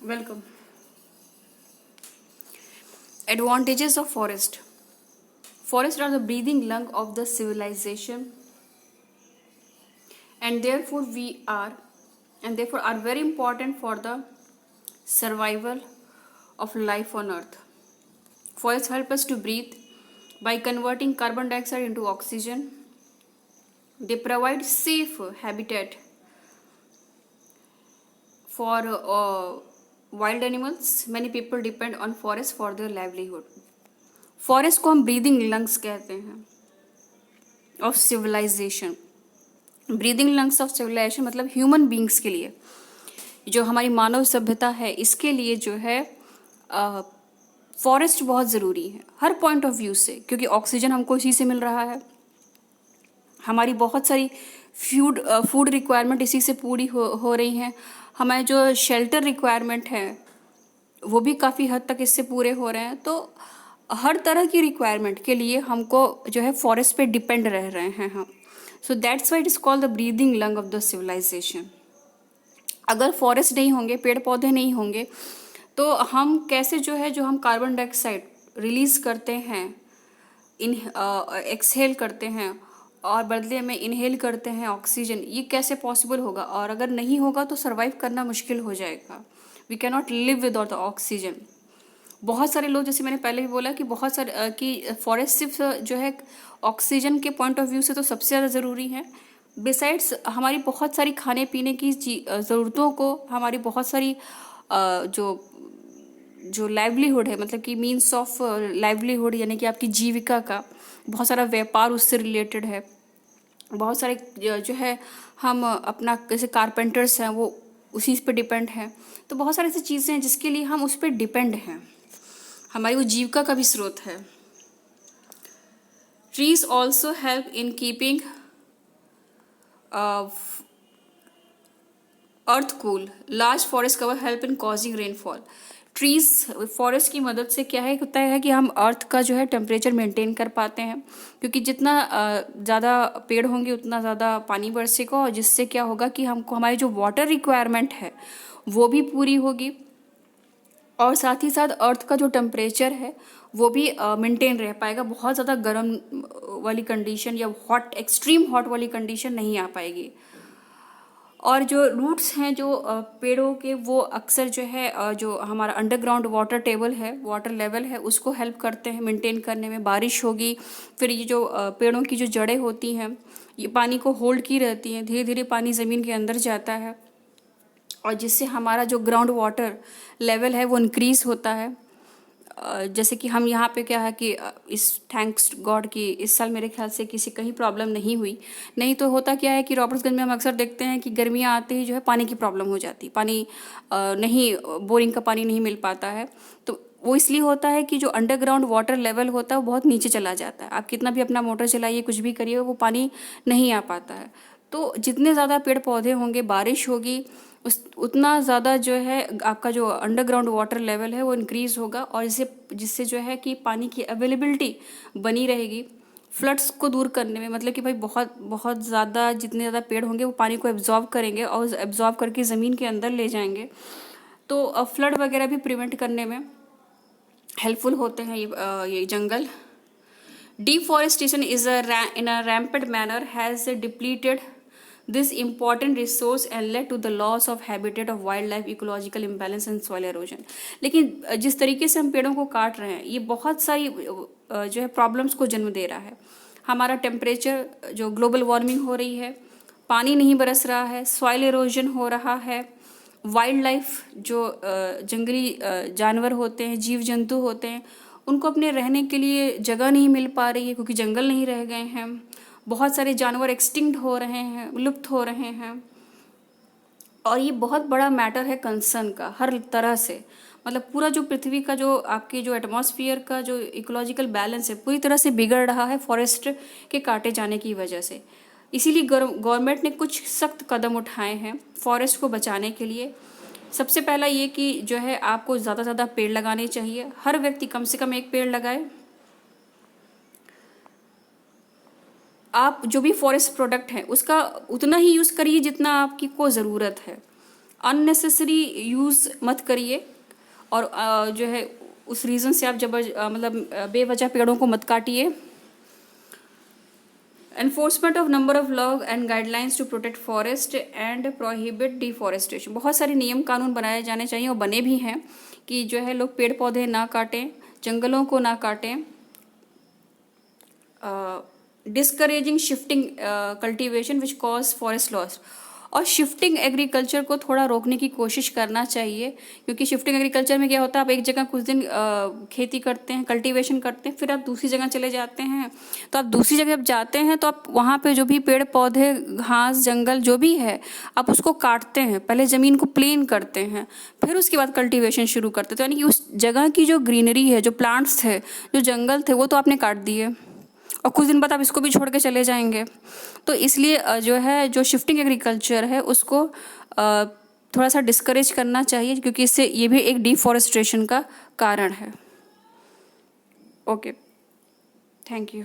Welcome. Advantages of forest. Forests are the breathing lung of the civilization, and therefore are very important for the survival of life on earth. Forests help us to breathe by converting carbon dioxide into oxygen. They provide safe habitat for wild animals. Many people depend on forests for their livelihood. Forest को हम breathing lungs कहते हैं of civilisation. Breathing lungs of civilisation मतलब human beings के लिए, जो हमारी मानव सभ्यता है, इसके लिए जो है फॉरेस्ट बहुत ज़रूरी है हर पॉइंट ऑफ व्यू से, क्योंकि ऑक्सीजन हमको इसी से मिल रहा है. हमारी बहुत सारी फूड रिक्वायरमेंट इसी से पूरी हो रही हैं. हमारे जो शेल्टर रिक्वायरमेंट है वो भी काफ़ी हद तक इससे पूरे हो रहे हैं. तो हर तरह की रिक्वायरमेंट के लिए हमको जो है फॉरेस्ट पे डिपेंड रह रहे हैं हम. So that's why it is called the breathing lung of the civilisation. अगर फॉरेस्ट नहीं होंगे, पेड़ पौधे नहीं होंगे, तो हम कैसे जो है जो हम कार्बन डाइऑक्साइड रिलीज करते हैं, एक्सहेल करते हैं और बदले में इनहेल करते हैं ऑक्सीजन, ये कैसे पॉसिबल होगा? और अगर नहीं होगा तो सर्वाइव करना मुश्किल हो जाएगा. We can not live without the oxygen. बहुत सारे लोग, जैसे मैंने पहले भी बोला कि बहुत सारे कि फॉरेस्ट सिर्फ जो है ऑक्सीजन के पॉइंट ऑफ व्यू से तो सबसे ज़्यादा ज़रूरी है. बिसाइड्स हमारी बहुत सारी खाने पीने की ज़रूरतों को, हमारी बहुत सारी जो जो लाइवलीहुड है, मतलब कि मीन्स ऑफ लाइवलीहुड यानी कि आपकी जीविका का बहुत सारा व्यापार उससे रिलेटेड है. बहुत सारे जो है हम अपना, जैसे कारपेंटर्स हैं वो उसी पे डिपेंड हैं. तो बहुत सारी ऐसी चीज़ें हैं जिसके लिए हम उस पर डिपेंड हैं, हमारी वो जीविका का भी स्रोत है. Trees also help in keeping earth cool. Large forest cover help in causing rainfall. Trees, forest की मदद से क्या है होता है कि हम अर्थ का जो है टेम्परेचर मेंटेन कर पाते हैं, क्योंकि जितना ज़्यादा पेड़ होंगे उतना ज़्यादा पानी बरसेगा, और जिससे क्या होगा कि हमको हमारी जो वाटर रिक्वायरमेंट है वो भी पूरी होगी, और साथ ही साथ अर्थ का जो टेम्परेचर है वो भी मेंटेन रह पाएगा. बहुत ज़्यादा गर्म वाली कंडीशन या हॉट, एक्सट्रीम हॉट वाली कंडीशन नहीं आ पाएगी. और जो रूट्स हैं जो पेड़ों के, वो अक्सर जो है जो हमारा अंडरग्राउंड वाटर टेबल है, वाटर लेवल है, उसको हेल्प करते हैं मेंटेन करने में. बारिश होगी, फिर ये जो पेड़ों की जो जड़ें होती हैं ये पानी को होल्ड की रहती हैं, धीरे धीरे पानी ज़मीन के अंदर जाता है, और जिससे हमारा जो ग्राउंड वाटर लेवल है वो इंक्रीज़ होता है. जैसे कि हम यहाँ पे क्या है कि इस थैंक्स गॉड कि इस साल मेरे ख्याल से किसी कहीं प्रॉब्लम नहीं हुई. नहीं तो होता क्या है कि रॉबर्ट्सगंज में हम अक्सर देखते हैं कि गर्मियाँ आते ही जो है पानी की प्रॉब्लम हो जाती, पानी नहीं, बोरिंग का पानी नहीं मिल पाता है. तो वो इसलिए होता है कि जो अंडरग्राउंड वाटर लेवल होता है वो बहुत नीचे चला जाता है. आप कितना भी अपना मोटर चलाइए, कुछ भी करिए, वो पानी नहीं आ पाता है. तो जितने ज़्यादा पेड़ पौधे होंगे, बारिश होगी, उतना ज़्यादा जो है आपका जो अंडरग्राउंड वाटर लेवल है वो इंक्रीज़ होगा, और जिससे जो है कि पानी की अवेलेबिलिटी बनी रहेगी फ्लड्स को दूर करने में. मतलब कि भाई बहुत बहुत ज़्यादा, जितने ज़्यादा पेड़ होंगे वो पानी को एब्जॉर्ब करेंगे और एब्जॉर्ब करके ज़मीन के अंदर ले जाएंगे, तो फ्लड वगैरह भी प्रिवेंट करने में हेल्पफुल होते हैं ये जंगल. Deforestation is in a ramped manner has depleted this important resource and led to the loss of habitat of wildlife, ecological imbalance and soil erosion. लेकिन जिस तरीके से हम पेड़ों को काट रहे हैं ये बहुत सारी जो है प्रॉब्लम्स को जन्म दे रहा है. हमारा टेम्परेचर, जो ग्लोबल वार्मिंग हो रही है, पानी नहीं बरस रहा है, सॉइल एरोजन हो रहा है, वाइल्ड लाइफ जो जंगली जानवर होते हैं, जीव जंतु होते हैं, उनको अपने रहने के लिए जगह नहीं मिल पा रही है क्योंकि जंगल नहीं रह गए हैं. बहुत सारे जानवर एक्सटिंक्ट हो रहे हैं, लुप्त हो रहे हैं, और ये बहुत बड़ा मैटर है कंसर्न का हर तरह से. मतलब पूरा जो पृथ्वी का जो आपके जो एटमॉस्फेयर का जो इकोलॉजिकल बैलेंस है पूरी तरह से बिगड़ रहा है फॉरेस्ट के काटे जाने की वजह से. इसीलिए गवर्नमेंट ने कुछ सख्त कदम उठाए हैं फॉरेस्ट को बचाने के लिए. सबसे पहला ये कि जो है आपको ज़्यादा से ज़्यादा पेड़ लगाने चाहिए. हर व्यक्ति कम से कम एक पेड़ लगाए. आप जो भी फॉरेस्ट प्रोडक्ट है उसका उतना ही यूज़ करिए जितना आपकी को ज़रूरत है. अननेसेसरी यूज़ मत करिए, और जो है उस रीज़न से आप मतलब बेवजह पेड़ों को मत काटिए। Enforcement of number of law and guidelines to protect forest and prohibit deforestation. बहुत सारे नियम कानून बनाए जाने चाहिए और बने भी हैं कि जो है लोग पेड़ पौधे ना काटें, जंगलों को ना काटें। Discouraging shifting cultivation which cause forest loss. और शिफ्टिंग एग्रीकल्चर को थोड़ा रोकने की कोशिश करना चाहिए, क्योंकि शिफ्टिंग एग्रीकल्चर में क्या होता है, आप एक जगह कुछ दिन खेती करते हैं, कल्टीवेशन करते हैं, फिर आप दूसरी जगह चले जाते हैं। तो आप दूसरी जगह जब जाते हैं तो आप वहाँ पे जो भी पेड़ पौधे, घास, जंगल जो भी है, आप उसको काटते हैं, पहले ज़मीन को प्लेन करते हैं, फिर उसके बाद कल्टीवेशन शुरू करते हैं। तो यानी कि उस जगह की जो ग्रीनरी है, जो प्लांट्स थे, जो जंगल थे, वो तो आपने काट दिए और कुछ दिन बाद आप इसको भी छोड़ के चले जाएंगे। तो इसलिए जो है, जो शिफ्टिंग एग्रीकल्चर है उसको थोड़ा सा डिस्करेज करना चाहिए, क्योंकि इससे ये भी एक डिफॉरेस्टेशन का कारण है। Okay, thank you.